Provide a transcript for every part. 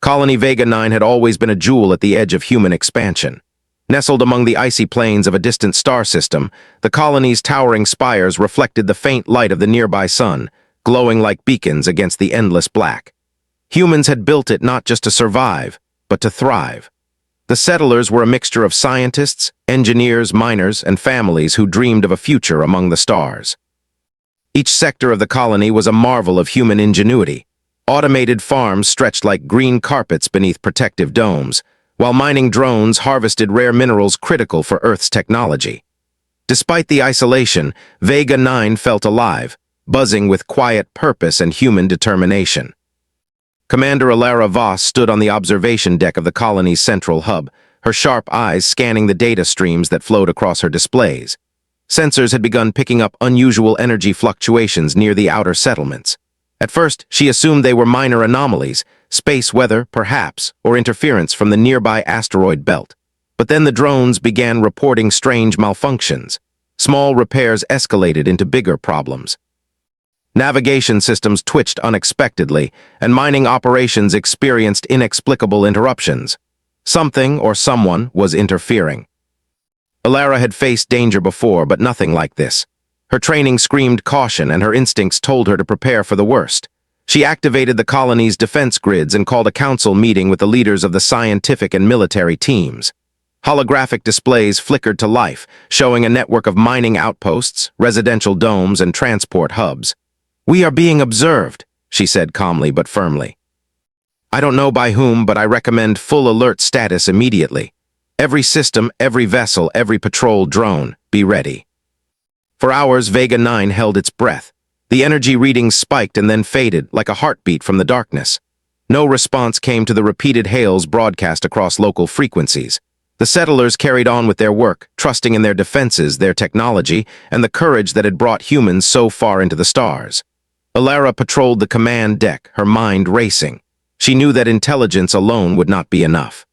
Colony Vega 9 had always been a jewel at the edge of human expansion. Nestled among the icy plains of a distant star system, the colony's towering spires reflected the faint light of the nearby sun, glowing like beacons against the endless black. Humans had built it not just to survive, but to thrive. The settlers were a mixture of scientists, engineers, miners, and families who dreamed of a future among the stars. Each sector of the colony was a marvel of human ingenuity. Automated farms stretched like green carpets beneath protective domes, while mining drones harvested rare minerals critical for Earth's technology. Despite the isolation, Vega 9 felt alive, buzzing with quiet purpose and human determination. Commander Alara Voss stood on the observation deck of the colony's central hub, her sharp eyes scanning the data streams that flowed across her displays. Sensors had begun picking up unusual energy fluctuations near the outer settlements. At first, she assumed they were minor anomalies, space weather, perhaps, or interference from the nearby asteroid belt. But then the drones began reporting strange malfunctions. Small repairs escalated into bigger problems. Navigation systems twitched unexpectedly, and mining operations experienced inexplicable interruptions. Something or someone was interfering. Alara had faced danger before, but nothing like this. Her training screamed caution, and her instincts told her to prepare for the worst. She activated the colony's defense grids and called a council meeting with the leaders of the scientific and military teams. Holographic displays flickered to life, showing a network of mining outposts, residential domes, and transport hubs. "We are being observed," she said calmly but firmly. "I don't know by whom, but I recommend full alert status immediately. Every system, every vessel, every patrol drone, be ready." For hours, Vega 9 held its breath. The energy readings spiked and then faded, like a heartbeat from the darkness. No response came to the repeated hails broadcast across local frequencies. The settlers carried on with their work, trusting in their defenses, their technology, and the courage that had brought humans so far into the stars. Alara patrolled the command deck, her mind racing. She knew that intelligence alone would not be enough.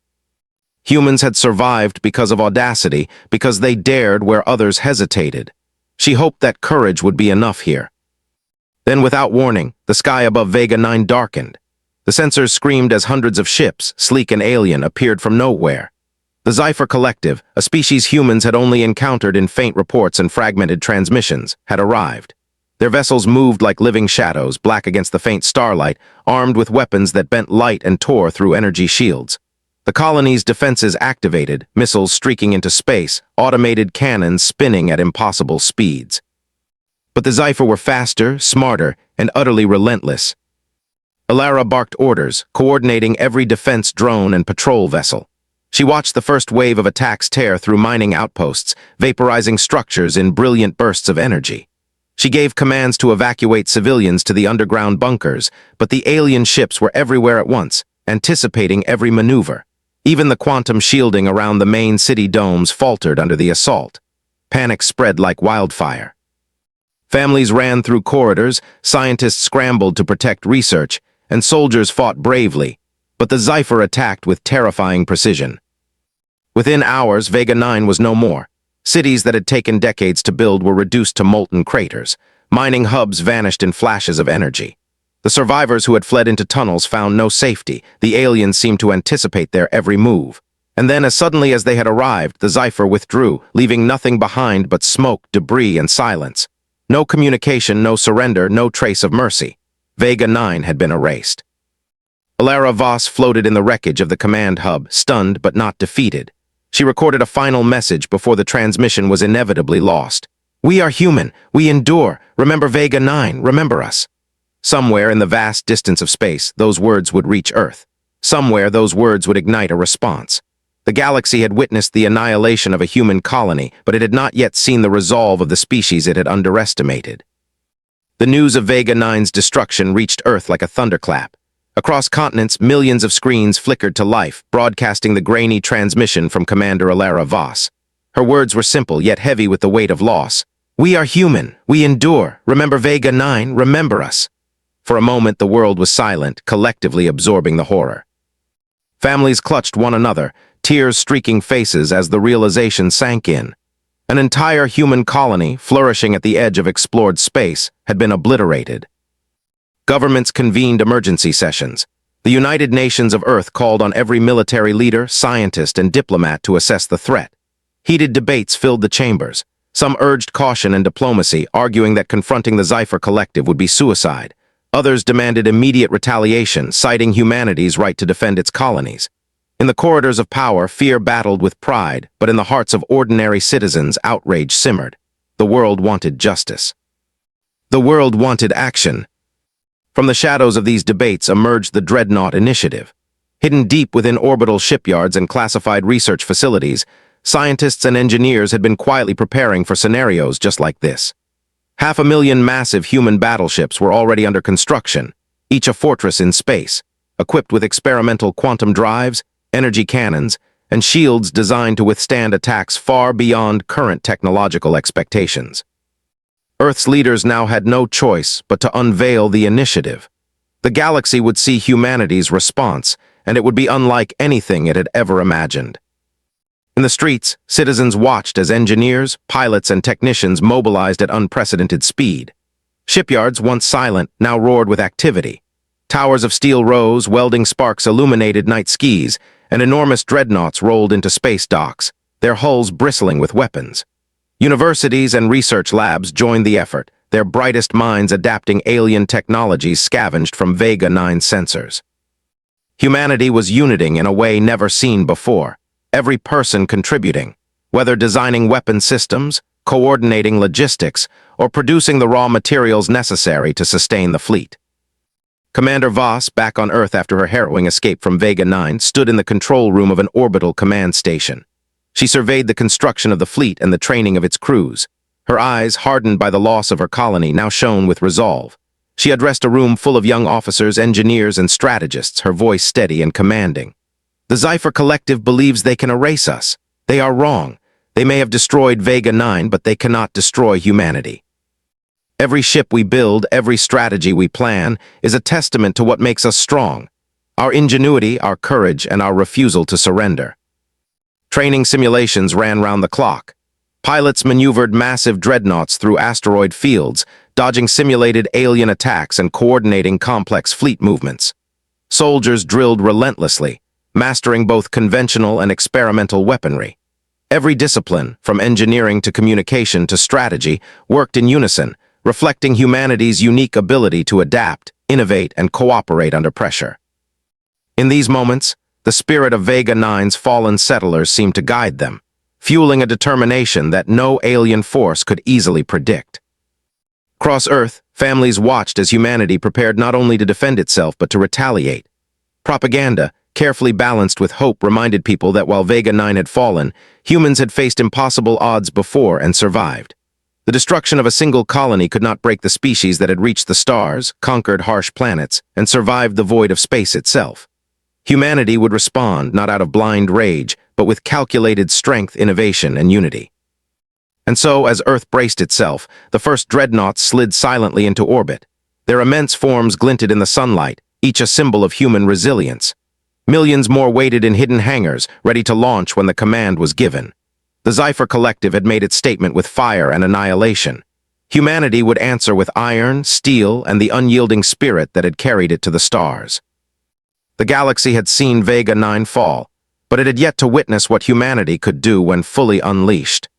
Humans had survived because of audacity, because they dared where others hesitated. She hoped that courage would be enough here. Then, without warning, the sky above Vega 9 darkened. The sensors screamed as hundreds of ships, sleek and alien, appeared from nowhere. The Sci-Fi Collective, a species humans had only encountered in faint reports and fragmented transmissions, had arrived. Their vessels moved like living shadows, black against the faint starlight, armed with weapons that bent light and tore through energy shields. The colony's defenses activated, missiles streaking into space, automated cannons spinning at impossible speeds. But the Sci-Fi were faster, smarter, and utterly relentless. Alara barked orders, coordinating every defense drone and patrol vessel. She watched the first wave of attacks tear through mining outposts, vaporizing structures in brilliant bursts of energy. She gave commands to evacuate civilians to the underground bunkers, but the alien ships were everywhere at once, anticipating every maneuver. Even the quantum shielding around the main city domes faltered under the assault. Panic spread like wildfire. Families ran through corridors, scientists scrambled to protect research, and soldiers fought bravely, but the Sci-Fi attacked with terrifying precision. Within hours, Vega 9 was no more. Cities that had taken decades to build were reduced to molten craters. Mining hubs vanished in flashes of energy. The survivors who had fled into tunnels found no safety. The aliens seemed to anticipate their every move. And then, as suddenly as they had arrived, the Sci-Fi withdrew, leaving nothing behind but smoke, debris, and silence. No communication, no surrender, no trace of mercy. Vega 9 had been erased. Alara Voss floated in the wreckage of the command hub, stunned but not defeated. She recorded a final message before the transmission was inevitably lost. "We are human. We endure. Remember Vega 9. Remember us." Somewhere in the vast distance of space, those words would reach Earth. Somewhere, those words would ignite a response. The galaxy had witnessed the annihilation of a human colony, but it had not yet seen the resolve of the species it had underestimated. The news of Vega 9's destruction reached Earth like a thunderclap. Across continents, millions of screens flickered to life, broadcasting the grainy transmission from Commander Alara Voss. Her words were simple, yet heavy with the weight of loss. "We are human. We endure. Remember Vega 9. Remember us." For a moment, the world was silent, collectively absorbing the horror. Families clutched one another, tears streaking faces as the realization sank in. An entire human colony, flourishing at the edge of explored space, had been obliterated. Governments convened emergency sessions. The United Nations of Earth called on every military leader, scientist, and diplomat to assess the threat. Heated debates filled the chambers. Some urged caution and diplomacy, arguing that confronting the Sci-Fi collective would be suicide. Others demanded immediate retaliation, citing humanity's right to defend its colonies. In the corridors of power, fear battled with pride, but in the hearts of ordinary citizens, outrage simmered. The world wanted justice. The world wanted action. From the shadows of these debates emerged the Dreadnought Initiative. Hidden deep within orbital shipyards and classified research facilities, scientists and engineers had been quietly preparing for scenarios just like this. 500,000 massive human battleships were already under construction, each a fortress in space, equipped with experimental quantum drives, energy cannons, and shields designed to withstand attacks far beyond current technological expectations. Earth's leaders now had no choice but to unveil the initiative. The galaxy would see humanity's response, and it would be unlike anything it had ever imagined. In the streets, citizens watched as engineers, pilots, and technicians mobilized at unprecedented speed. Shipyards, once silent, now roared with activity. Towers of steel rose, welding sparks illuminated night skies, and enormous dreadnoughts rolled into space docks, their hulls bristling with weapons. Universities and research labs joined the effort, their brightest minds adapting alien technologies scavenged from Vega 9 sensors. Humanity was uniting in a way never seen before, every person contributing, whether designing weapon systems, coordinating logistics, or producing the raw materials necessary to sustain the fleet. Commander Voss, back on Earth after her harrowing escape from Vega 9, stood in the control room of an orbital command station. She surveyed the construction of the fleet and the training of its crews. Her eyes, hardened by the loss of her colony, now shone with resolve. She addressed a room full of young officers, engineers, and strategists, her voice steady and commanding. The Sci-Fi collective believes they can erase us. They are wrong. They may have destroyed Vega 9, but they cannot destroy humanity. Every ship we build, every strategy we plan, is a testament to what makes us strong. Our ingenuity, our courage, and our refusal to surrender. Training simulations ran round the clock. Pilots maneuvered massive dreadnoughts through asteroid fields, dodging simulated alien attacks and coordinating complex fleet movements. Soldiers drilled relentlessly, mastering both conventional and experimental weaponry. Every discipline, from engineering to communication to strategy, worked in unison, reflecting humanity's unique ability to adapt, innovate, and cooperate under pressure. In these moments, the spirit of Vega 9's fallen settlers seemed to guide them, fueling a determination that no alien force could easily predict. Across Earth, families watched as humanity prepared not only to defend itself but to retaliate. Propaganda, carefully balanced with hope, reminded people that while Vega 9 had fallen, humans had faced impossible odds before and survived. The destruction of a single colony could not break the species that had reached the stars, conquered harsh planets, and survived the void of space itself. Humanity would respond not out of blind rage, but with calculated strength, innovation, and unity. And so, as Earth braced itself, the first dreadnoughts slid silently into orbit. Their immense forms glinted in the sunlight, each a symbol of human resilience. Millions more waited in hidden hangars, ready to launch when the command was given. The Sci-Fi collective had made its statement with fire and annihilation. Humanity would answer with iron, steel, and the unyielding spirit that had carried it to the stars. The galaxy had seen Vega 9 fall, but it had yet to witness what humanity could do when fully unleashed.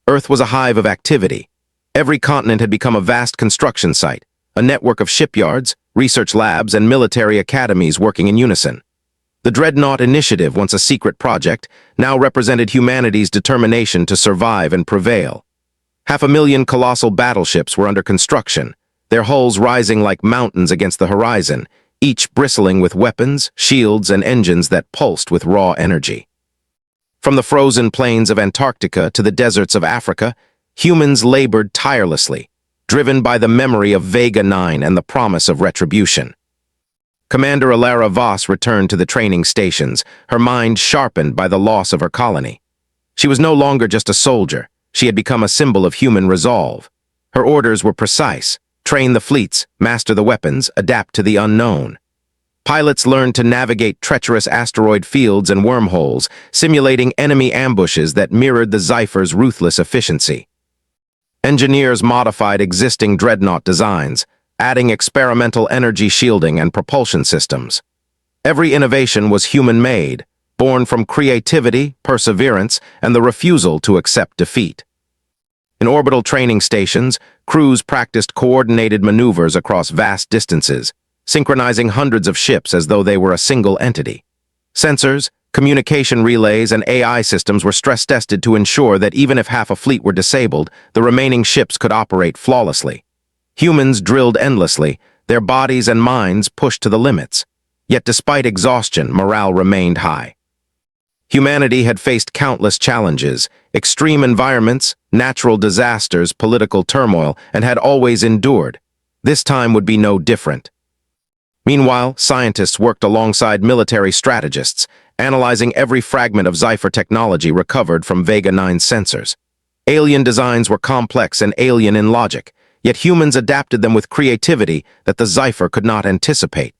Earth was a hive of activity. Every continent had become a vast construction site, a network of shipyards, research labs, and military academies working in unison. The Dreadnought Initiative, once a secret project, now represented humanity's determination to survive and prevail. 500,000 colossal battleships were under construction, their hulls rising like mountains against the horizon, each bristling with weapons, shields, and engines that pulsed with raw energy. From the frozen plains of Antarctica to the deserts of Africa, humans labored tirelessly, driven by the memory of Vega 9 and the promise of retribution. Commander Alara Voss returned to the training stations, her mind sharpened by the loss of her colony. She was no longer just a soldier, she had become a symbol of human resolve. Her orders were precise: train the fleets, master the weapons, adapt to the unknown. Pilots learned to navigate treacherous asteroid fields and wormholes, simulating enemy ambushes that mirrored the Sci-Fi's ruthless efficiency. Engineers modified existing dreadnought designs, adding experimental energy shielding and propulsion systems. Every innovation was human-made, born from creativity, perseverance, and the refusal to accept defeat. In orbital training stations, crews practiced coordinated maneuvers across vast distances, synchronizing hundreds of ships as though they were a single entity. Sensors, communication relays, and AI systems were stress-tested to ensure that even if half a fleet were disabled, the remaining ships could operate flawlessly. Humans drilled endlessly, their bodies and minds pushed to the limits. Yet despite exhaustion, morale remained high. Humanity had faced countless challenges, extreme environments, natural disasters, political turmoil, and had always endured. This time would be no different. Meanwhile, scientists worked alongside military strategists, analyzing every fragment of Sci-Fi technology recovered from Vega 9's sensors. Alien designs were complex and alien in logic, yet humans adapted them with creativity that the Sci-Fi could not anticipate.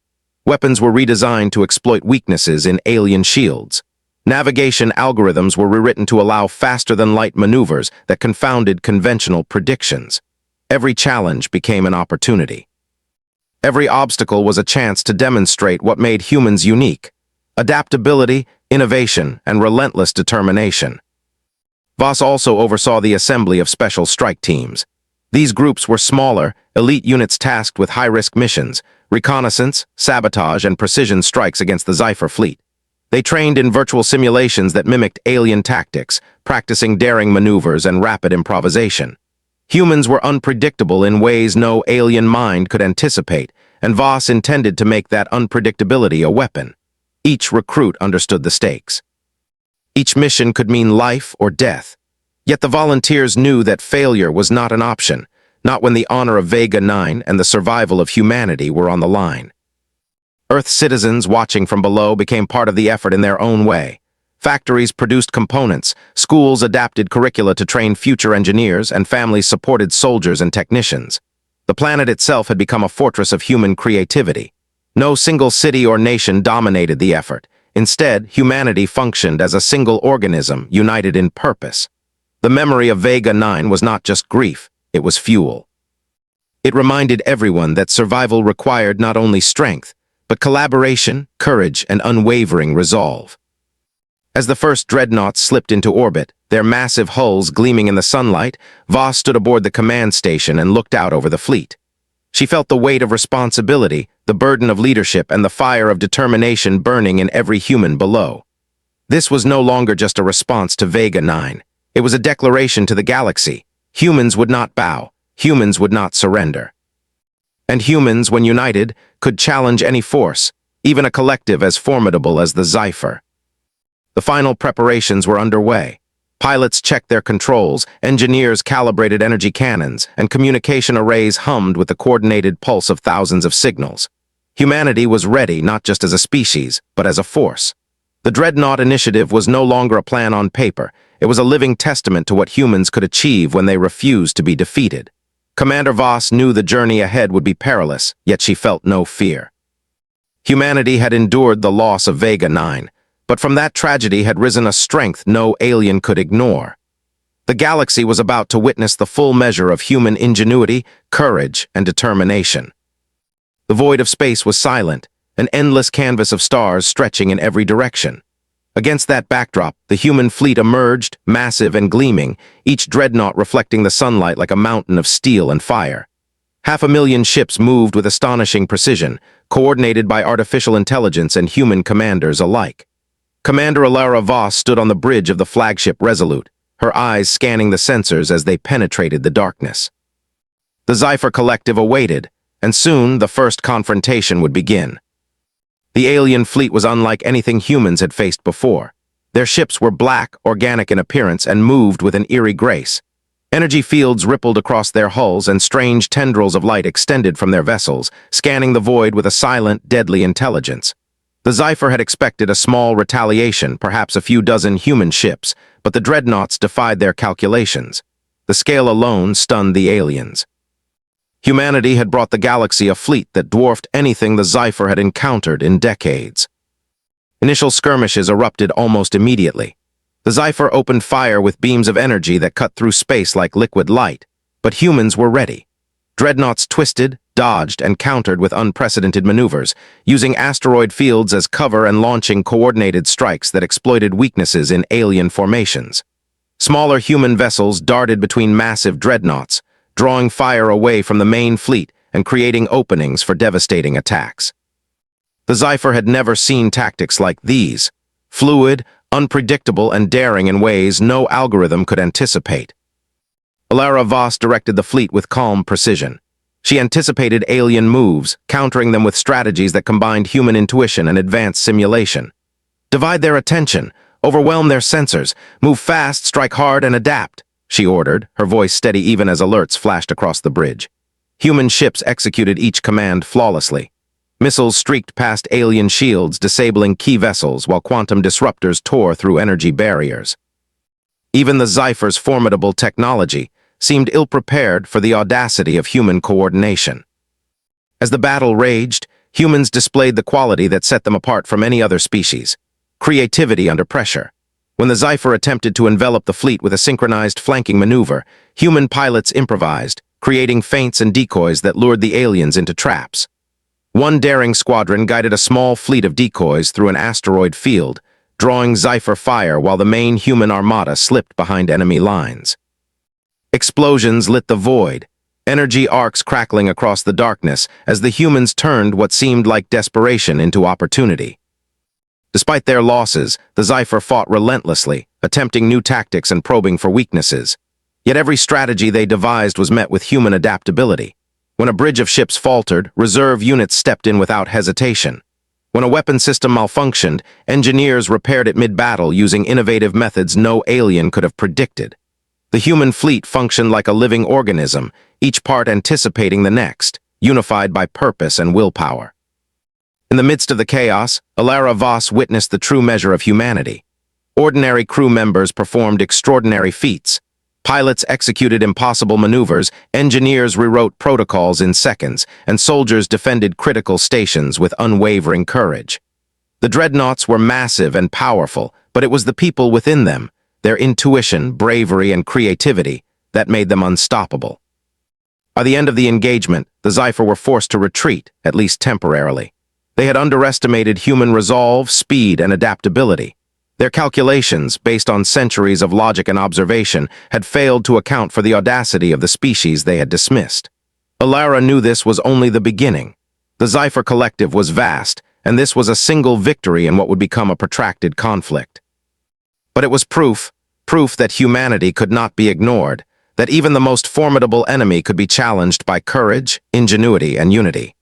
Weapons were redesigned to exploit weaknesses in alien shields. Navigation algorithms were rewritten to allow faster-than-light maneuvers that confounded conventional predictions. Every challenge became an opportunity. Every obstacle was a chance to demonstrate what made humans unique: adaptability, innovation, and relentless determination. Voss also oversaw the assembly of special strike teams. These groups were smaller, elite units tasked with high-risk missions, reconnaissance, sabotage, and precision strikes against the Sci-Fi fleet. They trained in virtual simulations that mimicked alien tactics, practicing daring maneuvers and rapid improvisation. Humans were unpredictable in ways no alien mind could anticipate, and Voss intended to make that unpredictability a weapon. Each recruit understood the stakes. Each mission could mean life or death. Yet the volunteers knew that failure was not an option, not when the honor of Vega 9 and the survival of humanity were on the line. Earth citizens watching from below became part of the effort in their own way. Factories produced components, schools adapted curricula to train future engineers, and families supported soldiers and technicians. The planet itself had become a fortress of human creativity. No single city or nation dominated the effort. Instead, humanity functioned as a single organism, united in purpose. The memory of Vega 9 was not just grief, it was fuel. It reminded everyone that survival required not only strength, but collaboration, courage, and unwavering resolve. As the first Dreadnoughts slipped into orbit, their massive hulls gleaming in the sunlight, Voss stood aboard the command station and looked out over the fleet. She felt the weight of responsibility, the burden of leadership, and the fire of determination burning in every human below. This was no longer just a response to Vega 9. It was a declaration to the galaxy. Humans would not bow. Humans would not surrender. And humans, when united, could challenge any force, even a collective as formidable as the Sci-Fi. The final preparations were underway. Pilots checked their controls, engineers calibrated energy cannons, and communication arrays hummed with the coordinated pulse of thousands of signals. Humanity was ready not just as a species, but as a force. The Dreadnought Initiative was no longer a plan on paper. It was a living testament to what humans could achieve when they refused to be defeated. Commander Voss knew the journey ahead would be perilous, yet she felt no fear. Humanity had endured the loss of Vega 9, but from that tragedy had risen a strength no alien could ignore. The galaxy was about to witness the full measure of human ingenuity, courage, and determination. The void of space was silent, an endless canvas of stars stretching in every direction. Against that backdrop, the human fleet emerged, massive and gleaming, each dreadnought reflecting the sunlight like a mountain of steel and fire. 500,000 ships moved with astonishing precision, coordinated by artificial intelligence and human commanders alike. Commander Alara Voss stood on the bridge of the flagship Resolute, her eyes scanning the sensors as they penetrated the darkness. The Sci-Fi collective awaited, and soon the first confrontation would begin. The alien fleet was unlike anything humans had faced before. Their ships were black, organic in appearance, and moved with an eerie grace. Energy fields rippled across their hulls, and strange tendrils of light extended from their vessels, scanning the void with a silent, deadly intelligence. The Sci-Fi had expected a small retaliation, perhaps a few dozen human ships, but the Dreadnoughts defied their calculations. The scale alone stunned the aliens. Humanity had brought the galaxy a fleet that dwarfed anything the Sci-Fi had encountered in decades. Initial skirmishes erupted almost immediately. The Sci-Fi opened fire with beams of energy that cut through space like liquid light, but humans were ready. Dreadnoughts twisted, dodged, and countered with unprecedented maneuvers, using asteroid fields as cover and launching coordinated strikes that exploited weaknesses in alien formations. Smaller human vessels darted between massive dreadnoughts, drawing fire away from the main fleet and creating openings for devastating attacks. The Sci-Fi had never seen tactics like these, fluid, unpredictable, and daring in ways no algorithm could anticipate. Alara Voss directed the fleet with calm precision. She anticipated alien moves, countering them with strategies that combined human intuition and advanced simulation. Divide their attention, overwhelm their sensors, move fast, strike hard, and adapt, she ordered, her voice steady even as alerts flashed across the bridge. Human ships executed each command flawlessly. Missiles streaked past alien shields, disabling key vessels, while quantum disruptors tore through energy barriers. Even the Sci-Fi's formidable technology seemed ill-prepared for the audacity of human coordination. As the battle raged, humans displayed the quality that set them apart from any other species: creativity under pressure. When the Sci-Fi attempted to envelop the fleet with a synchronized flanking maneuver, human pilots improvised, creating feints and decoys that lured the aliens into traps. One daring squadron guided a small fleet of decoys through an asteroid field, drawing Sci-Fi fire while the main human armada slipped behind enemy lines. Explosions lit the void, energy arcs crackling across the darkness as the humans turned what seemed like desperation into opportunity. Despite their losses, the Sci-Fi fought relentlessly, attempting new tactics and probing for weaknesses. Yet every strategy they devised was met with human adaptability. When a bridge of ships faltered, reserve units stepped in without hesitation. When a weapon system malfunctioned, engineers repaired it mid-battle using innovative methods no alien could have predicted. The human fleet functioned like a living organism, each part anticipating the next, unified by purpose and willpower. In the midst of the chaos, Alara Voss witnessed the true measure of humanity. Ordinary crew members performed extraordinary feats. Pilots executed impossible maneuvers, engineers rewrote protocols in seconds, and soldiers defended critical stations with unwavering courage. The Dreadnoughts were massive and powerful, but it was the people within them, their intuition, bravery, and creativity, that made them unstoppable. By the end of the engagement, the Sci-Fi were forced to retreat, at least temporarily. They had underestimated human resolve, speed, and adaptability. Their calculations, based on centuries of logic and observation, had failed to account for the audacity of the species they had dismissed. Alara knew this was only the beginning. The Sci-Fi collective was vast, and this was a single victory in what would become a protracted conflict. But it was proof that humanity could not be ignored, that even the most formidable enemy could be challenged by courage, ingenuity, and unity.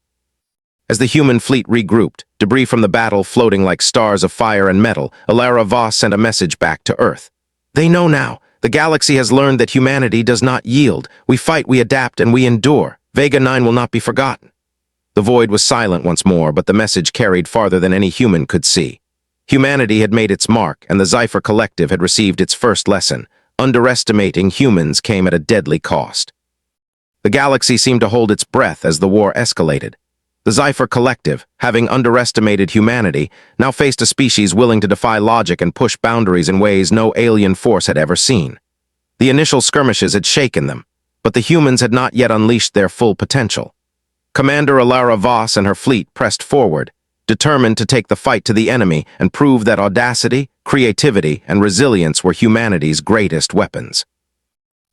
As the human fleet regrouped, debris from the battle floating like stars of fire and metal, Alara Voss sent a message back to Earth. They know now. The galaxy has learned that humanity does not yield. We fight, we adapt, and we endure. Vega 9 will not be forgotten. The void was silent once more, but the message carried farther than any human could see. Humanity had made its mark, and the Sci-Fi collective had received its first lesson. Underestimating humans came at a deadly cost. The galaxy seemed to hold its breath as the war escalated. The Sci-Fi collective, having underestimated humanity, now faced a species willing to defy logic and push boundaries in ways no alien force had ever seen. The initial skirmishes had shaken them, but the humans had not yet unleashed their full potential. Commander Alara Voss and her fleet pressed forward, determined to take the fight to the enemy and prove that audacity, creativity, and resilience were humanity's greatest weapons.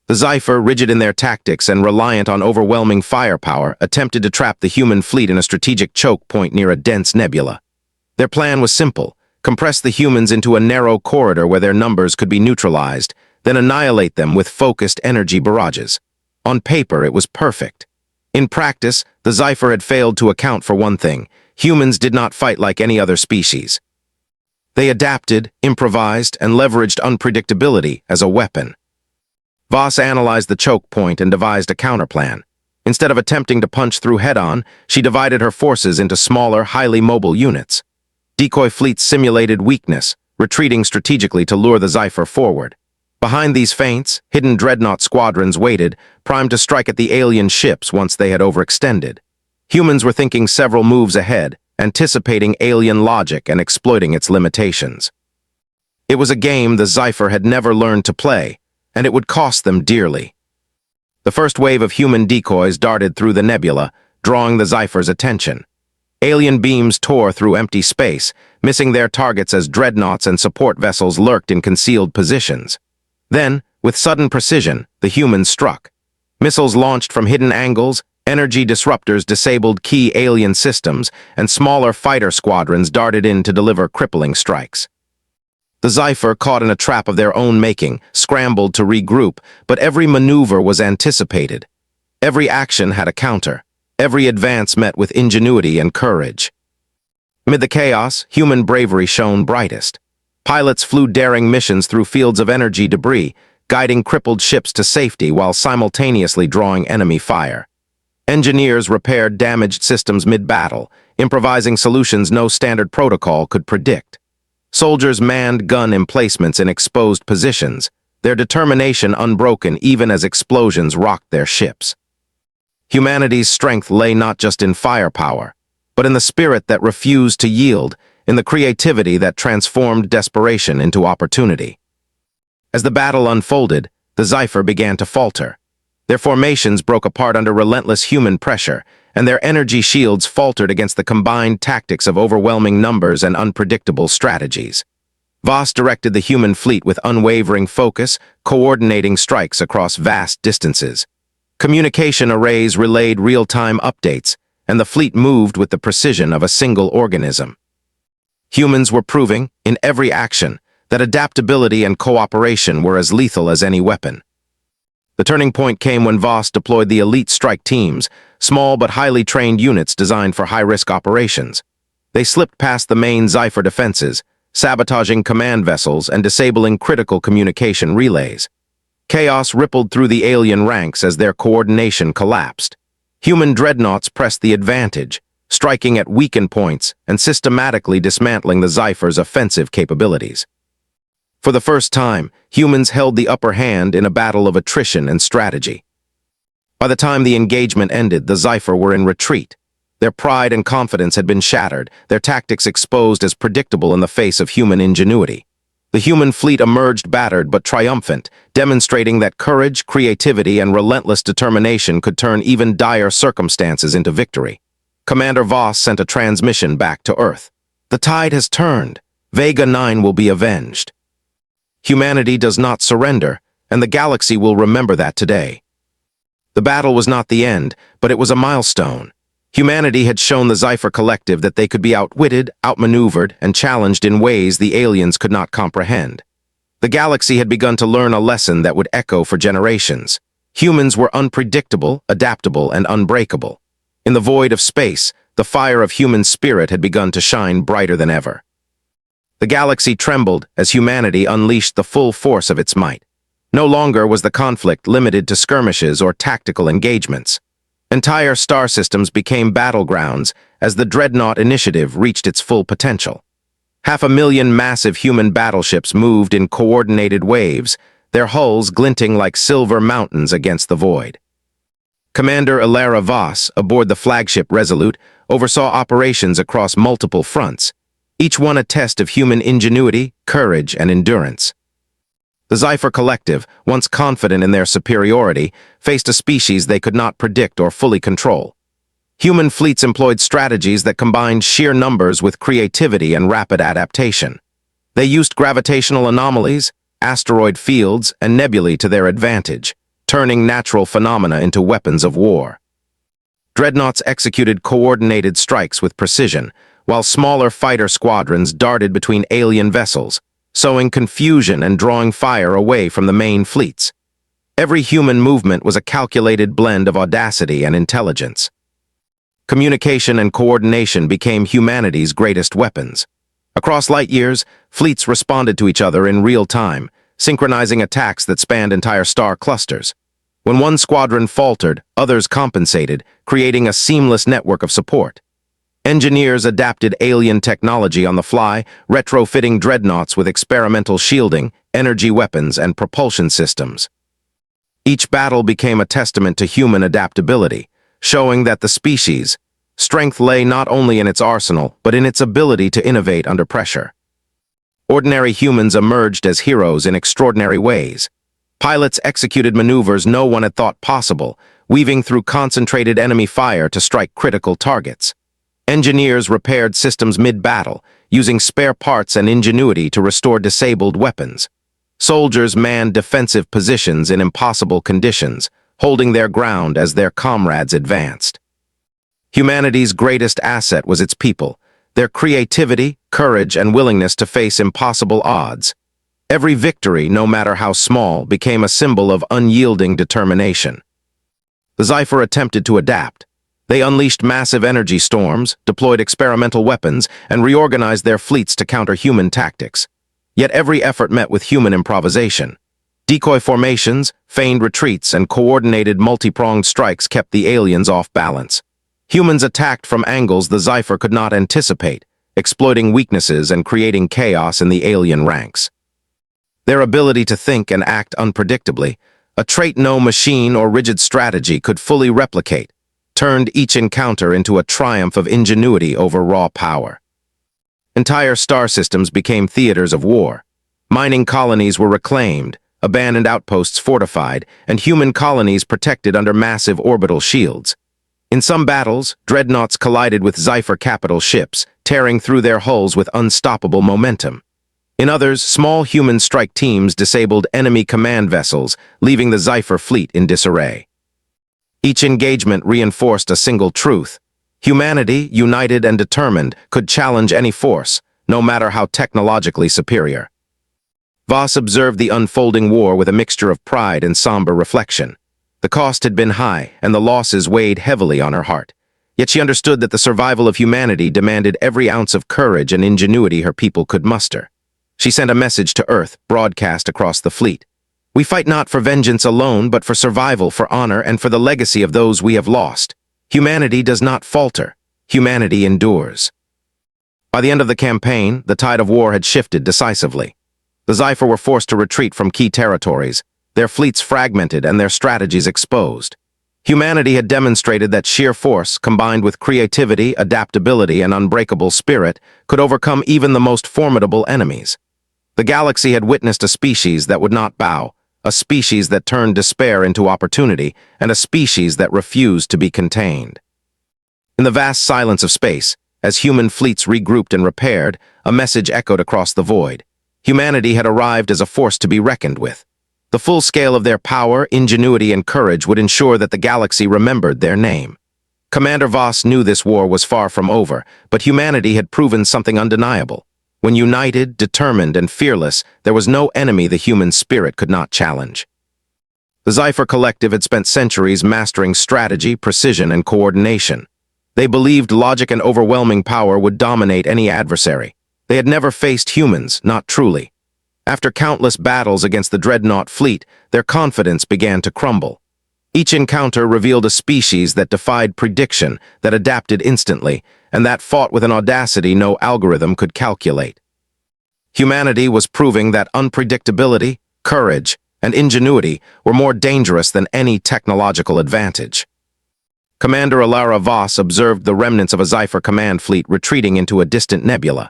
The Sci-Fi, rigid in their tactics and reliant on overwhelming firepower, attempted to trap the human fleet in a strategic choke point near a dense nebula. Their plan was simple: compress the humans into a narrow corridor where their numbers could be neutralized, then annihilate them with focused energy barrages. On paper, it was perfect. In practice, the Sci-Fi had failed to account for one thing: humans did not fight like any other species. They adapted, improvised, and leveraged unpredictability as a weapon. Voss analyzed the choke point and devised a counterplan. Instead of attempting to punch through head-on, she divided her forces into smaller, highly mobile units. Decoy fleets simulated weakness, retreating strategically to lure the Sci-Fi forward. Behind these feints, hidden dreadnought squadrons waited, primed to strike at the alien ships once they had overextended. Humans were thinking several moves ahead, anticipating alien logic and exploiting its limitations. It was a game the Sci-Fi had never learned to play, and it would cost them dearly. The first wave of human decoys darted through the nebula, drawing the Zypher's attention. Alien beams tore through empty space, missing their targets as dreadnoughts and support vessels lurked in concealed positions. Then, with sudden precision, the humans struck. Missiles launched from hidden angles, energy disruptors disabled key alien systems, and smaller fighter squadrons darted in to deliver crippling strikes. The Zypher, caught in a trap of their own making, scrambled to regroup, but every maneuver was anticipated. Every action had a counter. Every advance met with ingenuity and courage. Amid the chaos, human bravery shone brightest. Pilots flew daring missions through fields of energy debris, guiding crippled ships to safety while simultaneously drawing enemy fire. Engineers repaired damaged systems mid-battle, improvising solutions no standard protocol could predict. Soldiers manned gun emplacements in exposed positions, their determination unbroken even as explosions rocked their ships. Humanity's strength lay not just in firepower, but in the spirit that refused to yield, in the creativity that transformed desperation into opportunity. As the battle unfolded, the Zypher began to falter. Their formations broke apart under relentless human pressure, and their energy shields faltered against the combined tactics of overwhelming numbers and unpredictable strategies. Voss directed the human fleet with unwavering focus, coordinating strikes across vast distances. Communication arrays relayed real-time updates, and the fleet moved with the precision of a single organism. Humans were proving, in every action, that adaptability and cooperation were as lethal as any weapon. The turning point came when Voss deployed the elite strike teams, small but highly trained units designed for high-risk operations. They slipped past the main Zypher defenses, sabotaging command vessels and disabling critical communication relays. Chaos rippled through the alien ranks as their coordination collapsed. Human dreadnoughts pressed the advantage, striking at weakened points and systematically dismantling the Zypher's offensive capabilities. For the first time, humans held the upper hand in a battle of attrition and strategy. By the time the engagement ended, the Zypher were in retreat. Their pride and confidence had been shattered, their tactics exposed as predictable in the face of human ingenuity. The human fleet emerged battered but triumphant, demonstrating that courage, creativity, and relentless determination could turn even dire circumstances into victory. Commander Voss sent a transmission back to Earth. The tide has turned. Vega 9 will be avenged. Humanity does not surrender, and the galaxy will remember that today. The battle was not the end, but it was a milestone. Humanity had shown the Zypher Collective that they could be outwitted, outmaneuvered, and challenged in ways the aliens could not comprehend. The galaxy had begun to learn a lesson that would echo for generations. Humans were unpredictable, adaptable, and unbreakable. In the void of space, the fire of human spirit had begun to shine brighter than ever. The galaxy trembled as humanity unleashed the full force of its might. No longer was the conflict limited to skirmishes or tactical engagements. Entire star systems became battlegrounds as the Dreadnought initiative reached its full potential. 500,000 massive human battleships moved in coordinated waves, their hulls glinting like silver mountains against the void. Commander Ilara Voss, aboard the flagship Resolute, oversaw operations across multiple fronts, each one a test of human ingenuity, courage, and endurance. The Zypher Collective, once confident in their superiority, faced a species they could not predict or fully control. Human fleets employed strategies that combined sheer numbers with creativity and rapid adaptation. They used gravitational anomalies, asteroid fields, and nebulae to their advantage, turning natural phenomena into weapons of war. Dreadnoughts executed coordinated strikes with precision, while smaller fighter squadrons darted between alien vessels, sowing confusion and drawing fire away from the main fleets. Every human movement was a calculated blend of audacity and intelligence. Communication and coordination became humanity's greatest weapons. Across light years, fleets responded to each other in real time, synchronizing attacks that spanned entire star clusters. When one squadron faltered, others compensated, creating a seamless network of support. Engineers adapted alien technology on the fly, retrofitting dreadnoughts with experimental shielding, energy weapons, and propulsion systems. Each battle became a testament to human adaptability, showing that the species' strength lay not only in its arsenal, but in its ability to innovate under pressure. Ordinary humans emerged as heroes in extraordinary ways. Pilots executed maneuvers no one had thought possible, weaving through concentrated enemy fire to strike critical targets. Engineers repaired systems mid-battle, using spare parts and ingenuity to restore disabled weapons. Soldiers manned defensive positions in impossible conditions, holding their ground as their comrades advanced. Humanity's greatest asset was its people, their creativity, courage, and willingness to face impossible odds. Every victory, no matter how small, became a symbol of unyielding determination. The Sci-Fi attempted to adapt. They unleashed massive energy storms, deployed experimental weapons, and reorganized their fleets to counter human tactics. Yet every effort met with human improvisation. Decoy formations, feigned retreats, and coordinated multi-pronged strikes kept the aliens off balance. Humans attacked from angles the Sci-Fi could not anticipate, exploiting weaknesses and creating chaos in the alien ranks. Their ability to think and act unpredictably, a trait no machine or rigid strategy could fully replicate, turned each encounter into a triumph of ingenuity over raw power. Entire star systems became theaters of war. Mining colonies were reclaimed, abandoned outposts fortified, and human colonies protected under massive orbital shields. In some battles, Dreadnoughts collided with Sci-Fi capital ships, tearing through their hulls with unstoppable momentum. In others, small human strike teams disabled enemy command vessels, leaving the Sci-Fi fleet in disarray. Each engagement reinforced a single truth. Humanity, united and determined, could challenge any force, no matter how technologically superior. Voss observed the unfolding war with a mixture of pride and somber reflection. The cost had been high, and the losses weighed heavily on her heart. Yet she understood that the survival of humanity demanded every ounce of courage and ingenuity her people could muster. She sent a message to Earth, broadcast across the fleet. "We fight not for vengeance alone, but for survival, for honor, and for the legacy of those we have lost. Humanity does not falter. Humanity endures." By the end of the campaign, the tide of war had shifted decisively. The Sci-Fi were forced to retreat from key territories, their fleets fragmented and their strategies exposed. Humanity had demonstrated that sheer force, combined with creativity, adaptability, and unbreakable spirit, could overcome even the most formidable enemies. The galaxy had witnessed a species that would not bow, a species that turned despair into opportunity, and a species that refused to be contained. In the vast silence of space, as human fleets regrouped and repaired, a message echoed across the void. Humanity had arrived as a force to be reckoned with. The full scale of their power, ingenuity, and courage would ensure that the galaxy remembered their name. Commander Voss knew this war was far from over, but humanity had proven something undeniable. When united, determined, and fearless, there was no enemy the human spirit could not challenge. The Sci-Fi Collective had spent centuries mastering strategy, precision, and coordination. They believed logic and overwhelming power would dominate any adversary. They had never faced humans, not truly. After countless battles against the Dreadnought fleet, their confidence began to crumble. Each encounter revealed a species that defied prediction, that adapted instantly, and that fought with an audacity no algorithm could calculate. Humanity was proving that unpredictability, courage, and ingenuity were more dangerous than any technological advantage. Commander Alara Voss observed the remnants of a Sci-Fi command fleet retreating into a distant nebula.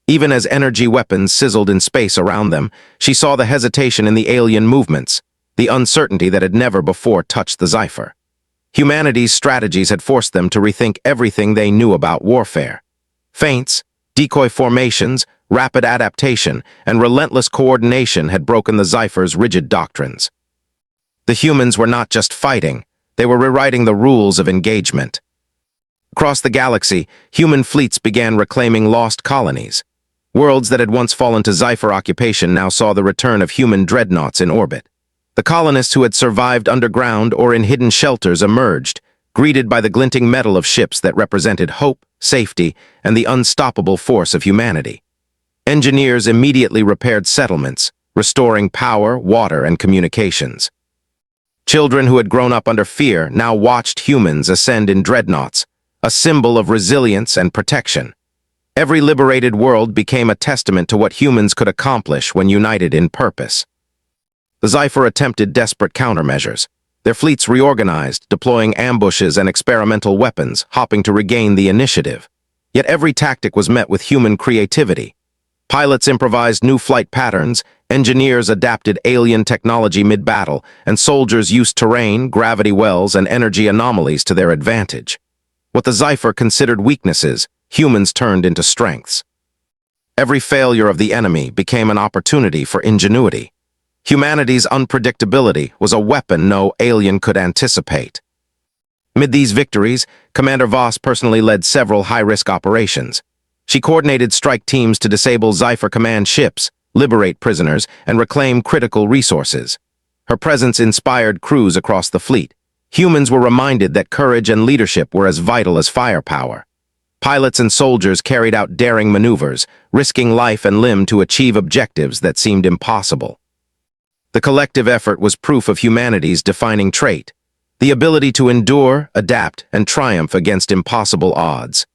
Even as energy weapons sizzled in space around them, she saw the hesitation in the alien movements, the uncertainty that had never before touched the Sci-Fi. Humanity's strategies had forced them to rethink everything they knew about warfare. Feints, decoy formations, rapid adaptation, and relentless coordination had broken the Sci-Fi's rigid doctrines. The humans were not just fighting, they were rewriting the rules of engagement. Across the galaxy, human fleets began reclaiming lost colonies. Worlds that had once fallen to Sci-Fi occupation now saw the return of human dreadnoughts in orbit. The colonists who had survived underground or in hidden shelters emerged, greeted by the glinting metal of ships that represented hope, safety, and the unstoppable force of humanity. Engineers immediately repaired settlements, restoring power, water, and communications. Children who had grown up under fear now watched humans ascend in dreadnoughts, a symbol of resilience and protection. Every liberated world became a testament to what humans could accomplish when united in purpose. The Sci-Fi attempted desperate countermeasures. Their fleets reorganized, deploying ambushes and experimental weapons, hoping to regain the initiative. Yet every tactic was met with human creativity. Pilots improvised new flight patterns, Engineers adapted alien technology mid-battle, and soldiers used terrain, gravity wells, and energy anomalies to their advantage. What the Cypher considered weaknesses, humans turned into strengths. Every failure of the enemy became an opportunity for ingenuity. Humanity's unpredictability was a weapon no alien could anticipate. Amid these victories, Commander Voss personally led several high-risk operations. She coordinated strike teams to disable Cypher command ships, liberate prisoners, and reclaim critical resources. Her presence inspired crews across the fleet. Humans were reminded that courage and leadership were as vital as firepower. Pilots and soldiers carried out daring maneuvers, risking life and limb to achieve objectives that seemed impossible. The collective effort was proof of humanity's defining trait, the ability to endure, adapt, and triumph against impossible odds.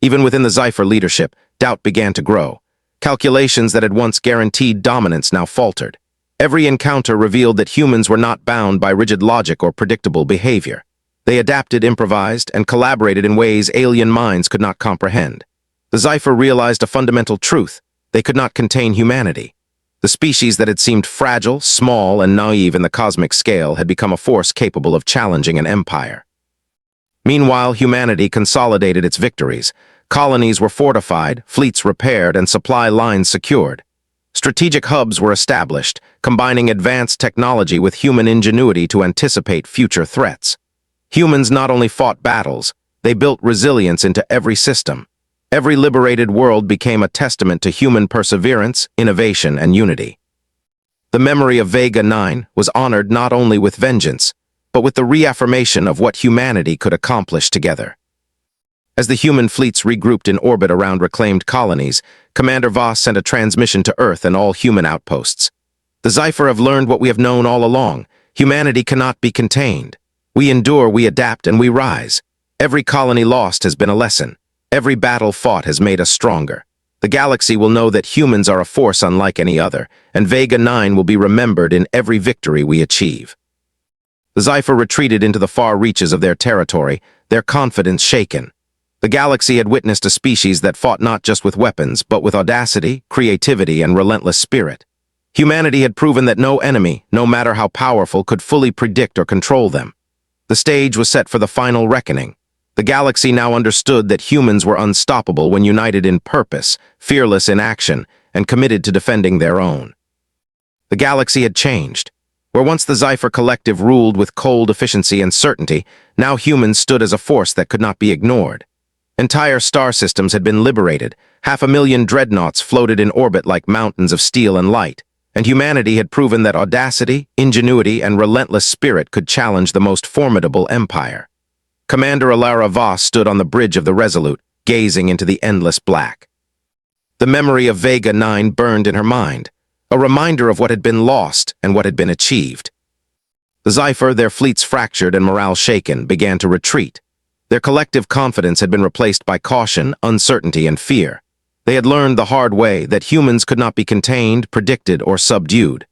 Even within the Cypher leadership, doubt began to grow. Calculations that had once guaranteed dominance now faltered. Every encounter revealed that humans were not bound by rigid logic or predictable behavior. They adapted, improvised, and collaborated in ways alien minds could not comprehend. The Cypher realized a fundamental truth: they could not contain humanity. The species that had seemed fragile, small, and naive in the cosmic scale had become a force capable of challenging an empire. Meanwhile, humanity consolidated its victories. Colonies were fortified, fleets repaired, and supply lines secured. Strategic hubs were established, combining advanced technology with human ingenuity to anticipate future threats. Humans not only fought battles, they built resilience into every system. Every liberated world became a testament to human perseverance, innovation, and unity. The memory of Vega 9 was honored not only with vengeance, but with the reaffirmation of what humanity could accomplish together. As the human fleets regrouped in orbit around reclaimed colonies, Commander Voss sent a transmission to Earth and all human outposts. The Cypher have learned what we have known all along: humanity cannot be contained. We endure, we adapt, and we rise. Every colony lost has been a lesson. Every battle fought has made us stronger. The galaxy will know that humans are a force unlike any other, and Vega 9 will be remembered in every victory we achieve. The Cypher retreated into the far reaches of their territory, their confidence shaken. The galaxy had witnessed a species that fought not just with weapons, but with audacity, creativity, and relentless spirit. Humanity had proven that no enemy, no matter how powerful, could fully predict or control them. The stage was set for the final reckoning. The galaxy now understood that humans were unstoppable when united in purpose, fearless in action, and committed to defending their own. The galaxy had changed. Where once the Cypher collective ruled with cold efficiency and certainty, now humans stood as a force that could not be ignored. Entire star systems had been liberated, 500,000 dreadnoughts floated in orbit like mountains of steel and light, and humanity had proven that audacity, ingenuity, and relentless spirit could challenge the most formidable empire. Commander Alara Voss stood on the bridge of the Resolute, gazing into the endless black. The memory of Vega 9 burned in her mind, a reminder of what had been lost and what had been achieved. The Cypher, their fleets fractured and morale shaken, began to retreat. Their collective confidence had been replaced by caution, uncertainty, and fear. They had learned the hard way that humans could not be contained, predicted, or subdued.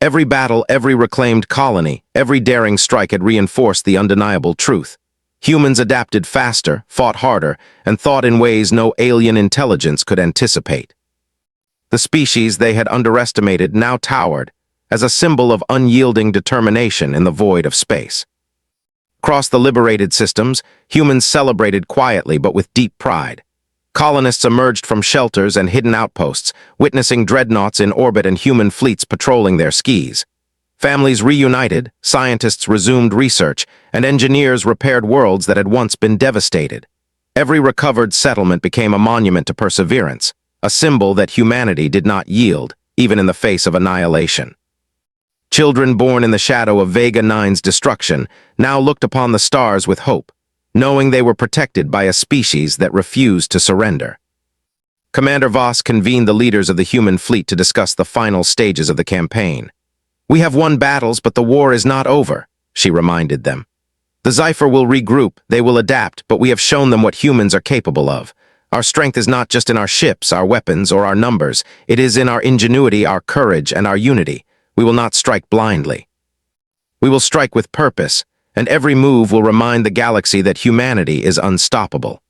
Every battle, every reclaimed colony, every daring strike had reinforced the undeniable truth. Humans adapted faster, fought harder, and thought in ways no alien intelligence could anticipate. The species they had underestimated now towered as a symbol of unyielding determination in the void of space. Across the liberated systems, humans celebrated quietly but with deep pride. Colonists emerged from shelters and hidden outposts, witnessing dreadnoughts in orbit and human fleets patrolling their skies. Families reunited, scientists resumed research, and engineers repaired worlds that had once been devastated. Every recovered settlement became a monument to perseverance, a symbol that humanity did not yield, even in the face of annihilation. Children born in the shadow of Vega 9's destruction now looked upon the stars with hope, knowing they were protected by a species that refused to surrender. Commander Voss convened the leaders of the human fleet to discuss the final stages of the campaign. "We have won battles, but the war is not over," she reminded them. "The Cypher will regroup, they will adapt, but we have shown them what humans are capable of. Our strength is not just in our ships, our weapons, or our numbers. It is in our ingenuity, our courage, and our unity. We will not strike blindly. We will strike with purpose, and every move will remind the galaxy that humanity is unstoppable."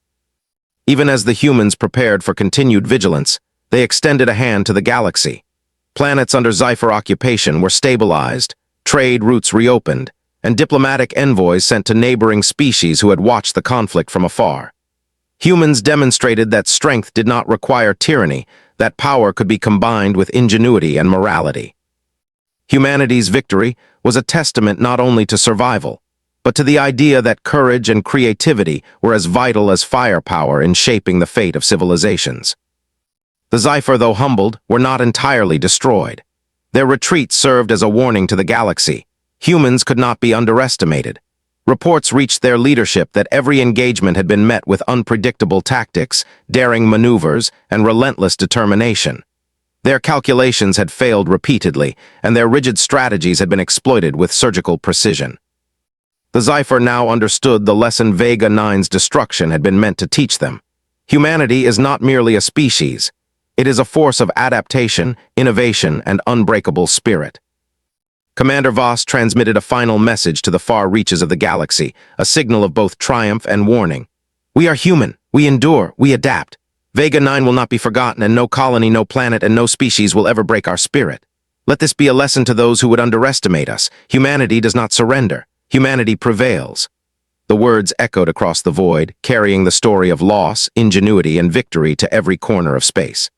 Even as the humans prepared for continued vigilance, they extended a hand to the galaxy. Planets under Zypher occupation were stabilized, trade routes reopened, and diplomatic envoys sent to neighboring species who had watched the conflict from afar. Humans demonstrated that strength did not require tyranny, that power could be combined with ingenuity and morality. Humanity's victory was a testament not only to survival, but to the idea that courage and creativity were as vital as firepower in shaping the fate of civilizations. The Zypher, though humbled, were not entirely destroyed. Their retreat served as a warning to the galaxy. Humans could not be underestimated. Reports reached their leadership that every engagement had been met with unpredictable tactics, daring maneuvers, and relentless determination. Their calculations had failed repeatedly, and their rigid strategies had been exploited with surgical precision. The Zypher now understood the lesson Vega 9's destruction had been meant to teach them. Humanity is not merely a species. It is a force of adaptation, innovation, and unbreakable spirit. Commander Voss transmitted a final message to the far reaches of the galaxy, a signal of both triumph and warning. We are human. We endure. We adapt. Vega 9 will not be forgotten, and no colony, no planet, and no species will ever break our spirit. Let this be a lesson to those who would underestimate us. Humanity does not surrender. Humanity prevails. The words echoed across the void, carrying the story of loss, ingenuity, and victory to every corner of space.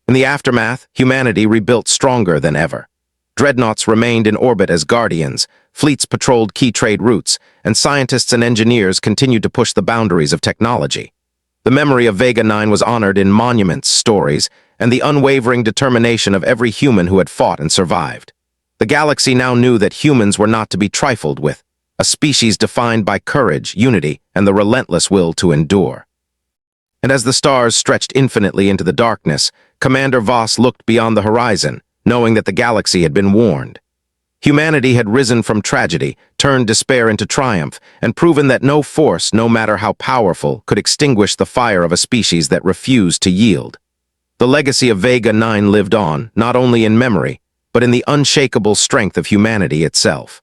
In the aftermath, humanity rebuilt stronger than ever. Dreadnoughts remained in orbit as guardians, fleets patrolled key trade routes, and scientists and engineers continued to push the boundaries of technology. The memory of Vega 9 was honored in monuments, stories, and the unwavering determination of every human who had fought and survived. The galaxy now knew that humans were not to be trifled with, a species defined by courage, unity, and the relentless will to endure. And as the stars stretched infinitely into the darkness, Commander Voss looked beyond the horizon, knowing that the galaxy had been warned. Humanity had risen from tragedy, turned despair into triumph, and proven that no force, no matter how powerful, could extinguish the fire of a species that refused to yield. The legacy of Vega 9 lived on, not only in memory, but in the unshakable strength of humanity itself.